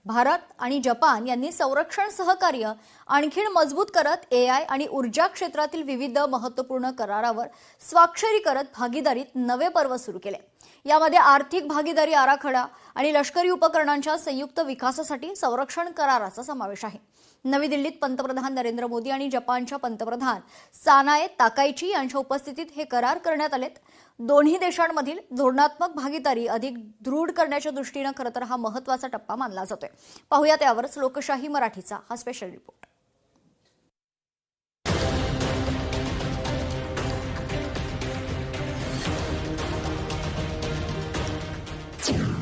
भारत आणि जपान यांनी संरक्षण सहकार्य आणखी मजबूत करत एआय आणि ऊर्जा क्षेत्रातील विविध महत्त्वपूर्ण करारावर स्वाक्षरी करत भागीदारीत नवे पर्व सुरू केले। यामध्ये आर्थिक भागीदारी आराखडा आणि लष्करी उपकरणांच्या संयुक्त विकासासाठी संरक्षण कराराचा समावेश आहे। नवी दिल्लीत पंतप्रधान नरेंद्र मोदी आणि जपानच्या पंतप्रधान सानाए ताकाइची यांच्या उपस्थितीत हे करार करण्यात आलेत। दोन्ही देशांमधील धोरणात्मक भागीदारी अधिक दृढ करण्याच्या दृष्टीने खरं तर हा महत्त्वाचा टप्पा मानला जातोय। पाहूया त्यावरच लोकशाही मराठीचा हा स्पेशल रिपोर्ट।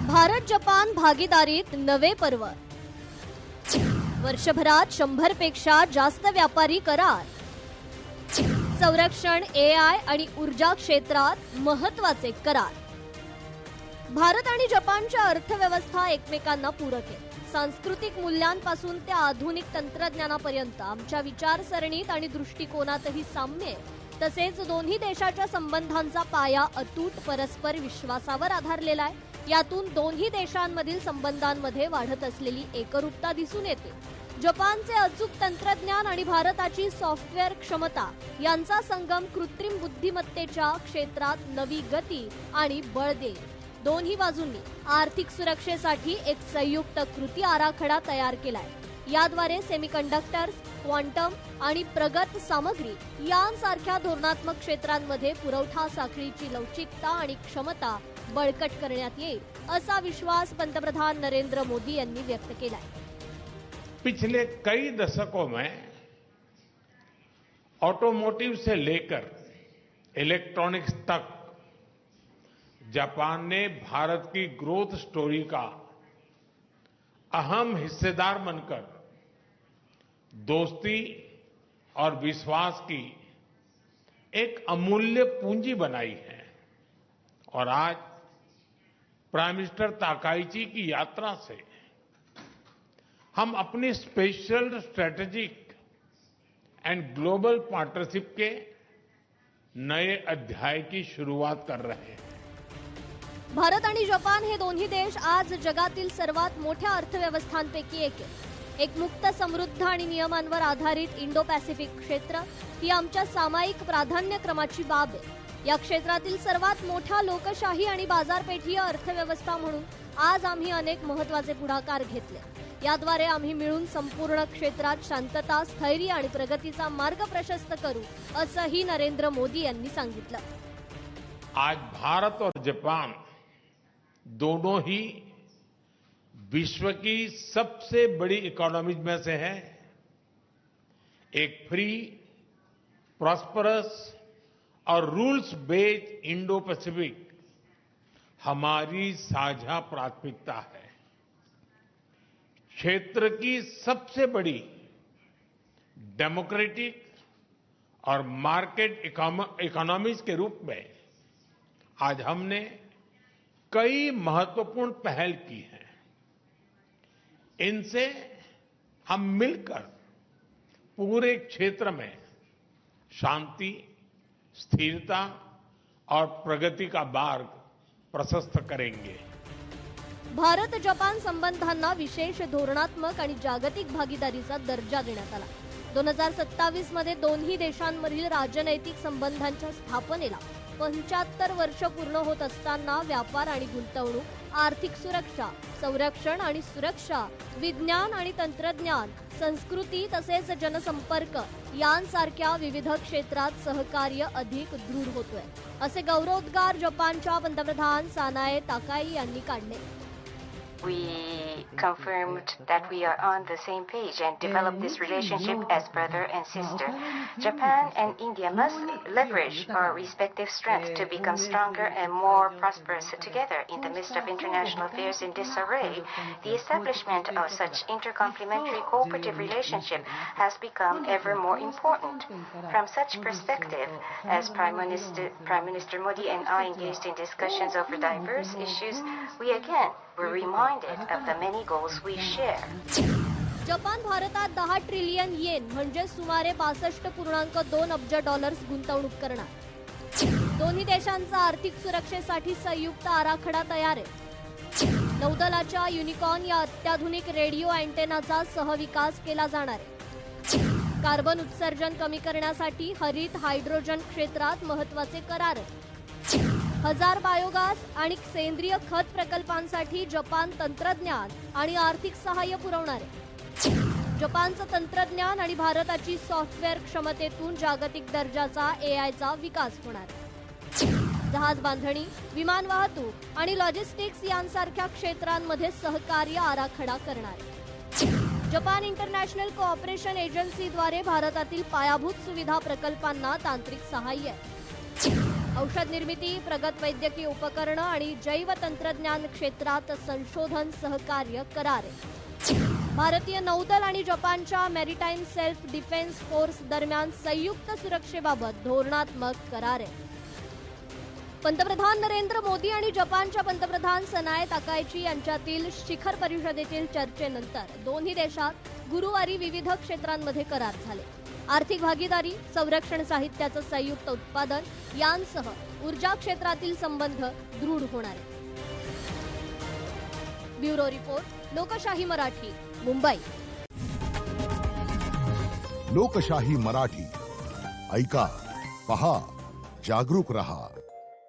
भारत जपान भागीदारीत नवे पर्व। वर्षभरात 100 पेक्षा जास्त व्यापारी करार। संरक्षण, एआय आणि ऊर्जा क्षेत्रात महत्त्वाचे करार। भारत आणि जपानच्या अर्थव्यवस्था एकमेकांना पूरक आहेत। सांस्कृतिक मूल्यांपासून ते आधुनिक तंत्रज्ञानापर्यंत आमच्या विचारसरणीत आणि दृष्टिकोनातही साम्य आहे। तसेच दोन्ही देशाच्या संबंधांचा पाया अतूट परस्पर विश्वासावर आधारलेला आहे। यातून दोन्ही देशांमधील संबंधांमध्ये वाढत असलेली एकरूपता दिसून येते। जपानचे अचूक तंत्रज्ञान आणि भारताची सॉफ्टवेअर क्षमता यांचा संगम कृत्रिम बुद्धिमत्तेच्या क्षेत्रात नवी गती आणि बळ देईल। दोन्ही बाजूंनी आर्थिक सुरक्षेसाठी एक संयुक्त कृती आराखडा तयार केलाय। याद्वारे सेमीकंडक्टर्स, क्वांटम आणि प्रगत सामग्री यांसारख्या धोरणात्मक क्षेत्रांमध्ये पुरवठा साखळीची लवचिकता आणि क्षमता बळकट करण्यात येईल, असा विश्वास पंतप्रधान नरेंद्र मोदी यांनी व्यक्त केलाय। पिछले कई दशकों में ऑटोमोटिव से लेकर इलेक्ट्रॉनिक्स तक जापान ने भारत की ग्रोथ स्टोरी का अहम हिस्सेदार बनकर दोस्ती और विश्वास की एक अमूल्य पूंजी बनाई है। और आज प्राइम मिनिस्टर ताकाइची की यात्रा से हम अपनी special strategic and global partnership के नए अध्याय की शुरुआत कर रहे हैं। भारत आणि जपान हे दोन्ही देश आज जगातील सर्वात मोठ्या अर्थव्यवस्थांपैकी एक आहे। एक मुक्त, समृद्ध आणि नियमांवर आधारित इंडो पॅसिफिक क्षेत्र ही आमच्या सामायिक प्राधान्यक्रमाची बाब आहे। या क्षेत्रातील सर्वात मोठ्या लोकशाही आणि बाजारपेठीय अर्थव्यवस्था म्हणून आज आम्ही अनेक महत्त्वाचे पुढाकार घेतले। याद्वारे आम्ही मिळून संपूर्ण क्षेत्रात शांतता, स्थैर्य आणि प्रगतीचा मार्ग प्रशस्त करू, असंही नरेंद्र मोदी यांनी सांगितलं। आज भारत और जापान दोनों ही विश्व की सबसे बड़ी इकोनॉमीज में से है। एक फ्री, प्रॉस्परस और रूल्स बेस्ड इंडो पैसिफिक हमारी साझा प्राथमिकता है। क्षेत्र की सबसे बड़ी डेमोक्रेटिक और मार्केट इकोनॉमीज के रूप में आज हमने कई महत्वपूर्ण पहल की हैं। इनसे हम मिलकर पूरे क्षेत्र में शांति, स्थिरता और प्रगति का मार्ग प्रशस्त करेंगे। भारत जपान संबंधांना विशेष धोरणात्मक आणि जागतिक भागीदारीचा दर्जा देण्यात आला। 2027 मध्ये दोन्ही देशांमधील राजनैतिक संबंधांच्या स्थापनेला 75 वर्ष पूर्ण होत असताना व्यापार आणि गुंतवणूक, आर्थिक सुरक्षा, संरक्षण आणि सुरक्षा, विज्ञान आणि तंत्रज्ञान, संस्कृती तसेच जनसंपर्क यांसारख्या विविध क्षेत्रात सहकार्य अधिक दृढ होतोय, असे गौरवोद्गार जपानच्या पंतप्रधान सानाए ताकाई यांनी काढले। We confirmed that we are on the same page and develop this relationship as brother and sister. Japan and India must leverage our respective strength to become stronger and more prosperous together. In the midst of international affairs in disarray, the establishment of such intercomplementary cooperative relationship has become ever more important. From such perspective, as Prime Minister Modi and I engaged in discussions over diverse issues, we again were reminded of the many goals we share. Japan भारतात 10 trillion येन म्हणजे सुमारे 62.2 अब्ज dollars गुंतवणूक करणार। दोन्ही देशांचा आर्थिक सुरक्षेसाठी संयुक्त आराखडा तयार आहे। नौदलाच्या युनिकॉर्न या अत्याधुनिक रेडिओ अँटेनाचा सहविकास केला जाणार आहे. कार्बन उत्सर्जन कमी करण्यासाठी हरित हायड्रोजन क्षेत्रात महत्त्वाचे करार. 1000 बायोगॅस आणि सेंद्रिय खत प्रकल्पांसाठी जपान तंत्रज्ञान आणि आर्थिक सहाय्य पुरवणार आहे. जपानचं तंत्रज्ञान आणि भारताची सॉफ्टवेअर क्षमतेतून जागतिक दर्जाचा एआयचा विकास होणार आहे. जहाज बांधणी, विमान वाहतूक आणि लॉजिस्टिक्स यांसारख्या क्षेत्रांमध्ये सहकार्य आराखडा करणार आहे. जपान इंटरनॅशनल कोऑपरेशन एजन्सीद्वारे भारतातील पायाभूत सुविधा प्रकल्पांना तांत्रिक सहाय्य आहे. औषध निर्मिती, प्रगत वैद्यकीय उपकरणं आणि जैव तंत्रज्ञान क्षेत्रात संशोधन सहकार्य करार आहे. भारतीय नौदल आणि जपानच्या मॅरिटाईम सेल्फ डिफेन्स फोर्स दरम्यान संयुक्त सुरक्षेबाबत धोरणात्मक करार आहे. पंतप्रधान नरेंद्र मोदी आणि जपानच्या पंतप्रधान सनाए ताकाइची यांच्यातील शिखर परिषदेतील चर्चेनंतर दोन्ही देशात गुरुवारी विविध क्षेत्रांमध्ये करार झाले. आर्थिक भागीदारी, संरक्षण साहित्याचं संयुक्त उत्पादन यांसह ऊर्जा क्षेत्रातील संबंध दृढ होणार आहेत. ब्युरो रिपोर्ट, लोकशाही मराठी, मुंबई. लोकशाही मराठी, ऐका, पहा, जागरूक रहा.